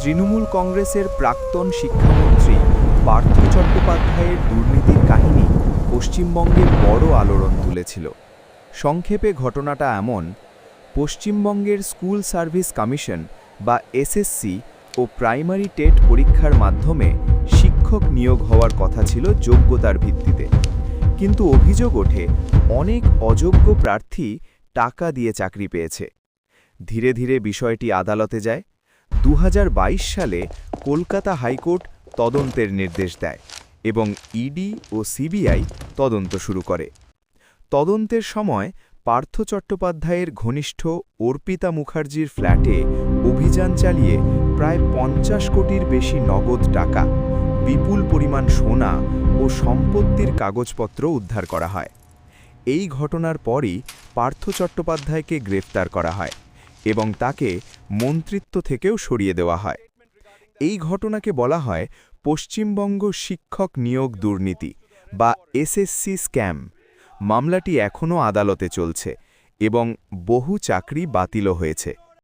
তৃণমূল কংগ্রেসের প্রাক্তন শিক্ষামন্ত্রী পার্থ চট্টোপাধ্যায়ের দুর্নীতির কাহিনী পশ্চিমবঙ্গে বড় আলোড়ন তুলেছিল। সংক্ষেপে ঘটনাটা এমন: পশ্চিমবঙ্গের স্কুল সার্ভিস কমিশন বা এসএসসি ও প্রাইমারি টেট পরীক্ষার মাধ্যমে শিক্ষক নিয়োগ হওয়ার কথা ছিল যোগ্যতার ভিত্তিতে, কিন্তু অভিযোগ ওঠে অনেক অযোগ্য প্রার্থী টাকা দিয়ে চাকরি পেয়েছে। ধীরে ধীরে বিষয়টি আদালতে যায়। 2022 সালে কলকাতা হাইকোর্ট তদন্তের নির্দেশ দেয় এবং ইডি ও সিবিআই তদন্ত শুরু করে। তদন্তের সময় পার্থ চট্টোপাধ্যায়ের ঘনিষ্ঠ অর্পিতা মুখার্জির ফ্ল্যাটে অভিযান চালিয়ে প্রায় 50 কোটির বেশি নগদ টাকা, বিপুল পরিমাণ সোনা ও সম্পত্তির কাগজপত্র উদ্ধার করা হয়। এই ঘটনার পরই পার্থ চট্টোপাধ্যায়কে গ্রেফতার করা হয় এবং তাকে মন্ত্রিত্ব থেকেও সরিয়ে দেওয়া হয়। এই ঘটনাকে বলা হয় পশ্চিমবঙ্গ শিক্ষক নিয়োগ দুর্নীতি বা এসএসসি স্ক্যাম। মামলাটি এখনও আদালতে চলছে এবং বহু চাকরি বাতিলও হয়েছে।